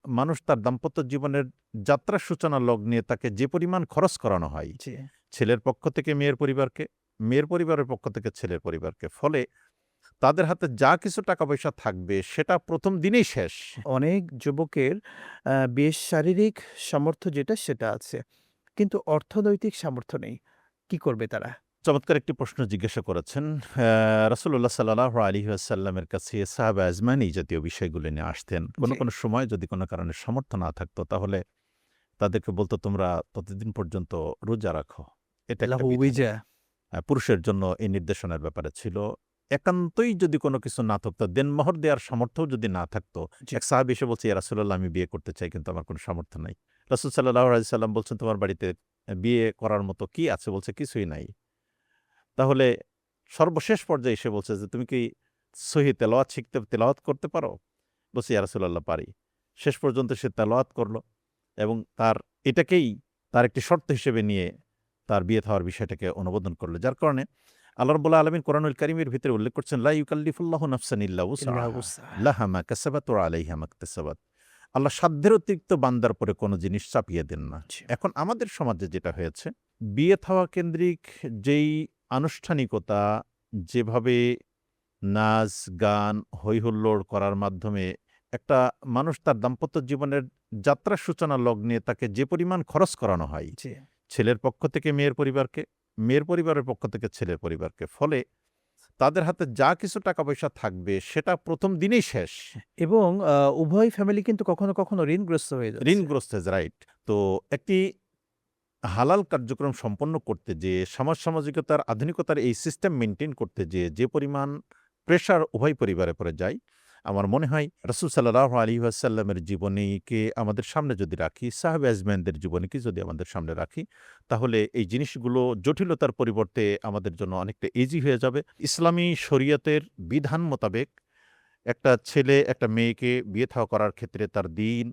মানুষ তার দাম্পত্য জীবনের যাত্রার সূচনা লগ্নে তাকে যে পরিমাণ খরচ করানো হয় জি। ছেলের পক্ষ থেকে মেয়ের পরিবারকে, মেয়ের পরিবারের পক্ষ থেকে ছেলের পরিবারকে, ফলে তাদের হাতে যা কিছু টাকা পয়সা থাকবে সেটা প্রথম দিনেই শেষ। অনেক যুবকের বেশ শারীরিক সামর্থ্য যেটা সেটা আছে। কিন্তু অর্থনৈতিক সামর্থ্য নেই। কি করবে তারা? চমৎকার একটি প্রশ্ন জিজ্ঞাসা করেছেন। রাসূলুল্লাহ সাল্লাল্লাহু আলাইহি ওয়াসাল্লামের কাছে সাহাবা আজমান এই জাতীয় বিষয়গুলো নিয়ে আসতেন। জি। কোনো সময় যদি কোনো কারণে সামর্থ্য না থাকতো তাহলে তাদেরকে বলতো, "তোমরা ততদিন পর্যন্ত রোজা রাখো।" এটা একটা লাহু বিধান। উইজা। পুরুষের জন্য এই নির্দেশনার ব্যাপারে ছিল। একান্তই যদি কোনো কিছু না থাকতো, দেনমোহর দেওয়ার সামর্থ্যও যদি না থাকতো, জি। এক সাহাবী এসে বলছে, "ইয়া রাসূলাল্লাহ, আমি বিয়ে করতে চাই কিন্তু আমার কোনো সামর্থ্য নাই।" রাসূল সাল্লাল্লাহু আলাইহি সাল্লাম বলছেন, "তোমার বাড়িতে বিয়ে করার মতো কি আছে?" বলছে, "কিছুই নাই।" তাহলে সর্বশেষ পর্যায়ে এসে বলছে যে, "তুমি কি সহিহ তেলাওয়াত করতে পারো?" বলছে, "ইয়া রাসূলাল্লাহ, পারি।" শেষ পর্যন্ত সে তেলাওয়াত করল এবং এটাকেই তার একটি শর্ত হিসেবে নিয়ে তার বিয়ে হওয়ার বিষয়টাকে অনুমোদন করল। যার কারণে আল্লাহ রাব্বুল আলামিন কোরআনুল কারীমের ভিতরে উল্লেখ করছেন, "লা ইউকাল্লিফুল্লাহু নাফসান ইল্লা ইল্লা উসআহা, উসআহা। লাহা মা কাসাবাত ওয়া আলাইহা মাকতাসাবাত।" আল্লাহ সাধ্যের অতিরিক্ত বান্দার উপরে কোনো জিনিস চাপিয়ে দেন না। জি। এখন আমাদের সমাজে যেটা হয়েছে, বিয়ে থাওয়া কেন্দ্রিক যেই আনুষ্ঠানিকতা, যেভাবে নাচ, গান, হৈ-হুল্লোড় করার মাধ্যমে একটা মানুষ তার দাম্পত্য জীবনের যাত্রার সূচনা লগ্নে তাকে যে পরিমাণ খরচ করানো হয় জি। ছেলের পক্ষ থেকে মেয়ের পরিবারকে, মেয়ের পরিবারের পক্ষ থেকে ছেলের পরিবারকে, ফলে তাদের হাতে যা কিছু টাকা পয়সা থাকবে সেটা প্রথম দিনেই শেষ। এবং উভয় ফ্যামিলি কিন্তু কখনো ঋণগ্রস্ত হয়ে যাচ্ছে। ঋণগ্রস্ত রাইট। তো একটি হালাল কার্যক্রম সম্পন্ন করতে যেয়ে সমাজ-সামাজিকতার আধুনিকতার এই সিস্টেম মেইনটেইন করতে যেয়ে যে পরিমাণ প্রেশার উভয় পরিবারে পড়ে যায়, আমার মনে হয় রাসূল সাল্লাল্লাহু আলাইহি ওয়াসাল্লামের জীবনীকে আমাদের সামনে যদি রাখি, সাহাবা আজমাইনদের জীবনীকে যদি আমাদের সামনে রাখি, তাহলে এই জিনিসগুলো জটিলতার পরিবর্তে আমাদের জন্য অনেকটা ইজি হয়ে যাবে। ইসলামী শরীয়তের বিধান মোতাবেক একটা ছেলে একটা মেয়েকে বিয়ে থা করার ক্ষেত্রে তার দিন,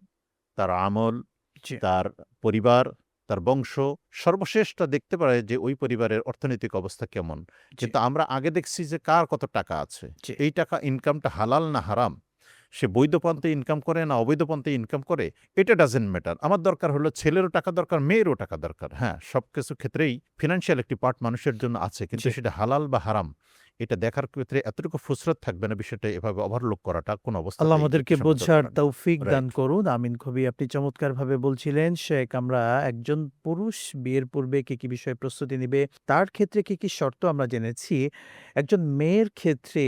তার আমল, জি। তার পরিবার, তার বংশ সর্বশেষটা দেখতে পারে যে ওই পরিবারের অর্থনৈতিক অবস্থা কেমন। জি। কিন্তু আমরা আগে দেখছি যে কার কত টাকা আছে। জি। এই টাকা ইনকামটা হালাল না হারাম, সে বৈধ পন্থায় ইনকাম করে না অবৈধ পন্থায় ইনকাম করে, এটা ডাজন্ট ম্যাটার। আমার দরকার হলো ছেলেরও টাকা দরকার, মেয়েরও টাকা দরকার। হ্যাঁ, সবকিছু ক্ষেত্রেই ফিন্যান্সিয়াল একটি পার্ট মানুষের জন্য আছে। কিন্তু জি। সেটা হালাল বা হারাম এটা দেখার ক্ষেত্রে এতটুকু ফুসরত থাকবে না, বিষয়টা এভাবে ওভারলোক করাটা কোনো আল্লাহ অবস্থাতেই আমাদেরকে যুক্তিসঙ্গত বোঝার হবে না। তৌফিক দান রাইট। করুন। আমিন। খুবই আপনি চমৎকারভাবে বলছিলেন, শেখ আমরা একজন পুরুষ বিয়ের পূর্বে কি বিষয়ে প্রস্তুতি নিবে, তার ক্ষেত্রে কি শর্ত আমরা জেনেছি। একজন মেয়ের ক্ষেত্রে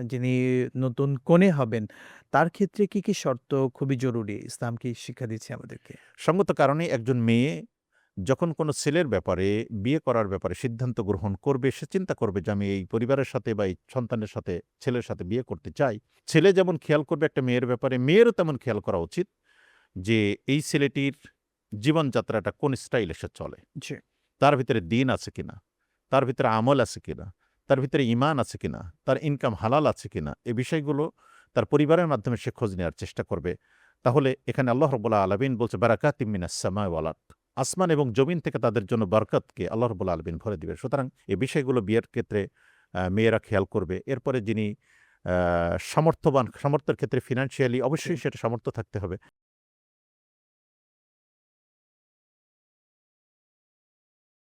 যিনি নতুন কনে হবেন, তার ক্ষেত্রে কি শর্ত খুবই জরুরি? ইসলাম কি শিক্ষা দিচ্ছে আমাদেরকে? সঙ্গত কারণে একজন মেয়ে যখন কোনো ছেলের ব্যাপারে, বিয়ে করার ব্যাপারে সিদ্ধান্ত গ্রহণ করবে, সে চিন্তা করবে যে আমি এই পরিবারের সাথে বা এই সন্তানের সাথে, ছেলের সাথে বিয়ে করতে চাই। ছেলে যেমন খেয়াল করবে একটা মেয়ের ব্যাপারে, মেয়েরও তেমন খেয়াল করা উচিত যে এই ছেলেটির জীবনযাত্রাটা কোন স্টাইলে সে চলে। জি। তার ভিতরে দিন আছে কিনা, তার ভিতরে আমল আছে কিনা, তার ভিতরে ঈমান আছে কিনা, তার ইনকাম হালাল আছে কিনা, এই বিষয়গুলো তার পরিবারের মাধ্যমে সে খোঁজ নেওয়ার চেষ্টা করবে। তাহলে এখানে আল্লাহ রাব্বুল আলামিন বলছে, বারাকাতিম মিনাস সামাই ওয়াল আরদ। আসমান এবং জমিন থেকে তাদের জন্য বরকতকে আল্লাহ রাব্বুল আলামিন ভরে দিবেন। সুতরাং এই বিষয়গুলো বিয়ের ক্ষেত্রে মেয়েরা খেয়াল করবে। এরপরে যিনি সামর্থ্যবান, সামর্থ্যের ক্ষেত্রে ফিন্যান্সিয়ালি অবশ্যই সেটা সামর্থ্য থাকতে হবে।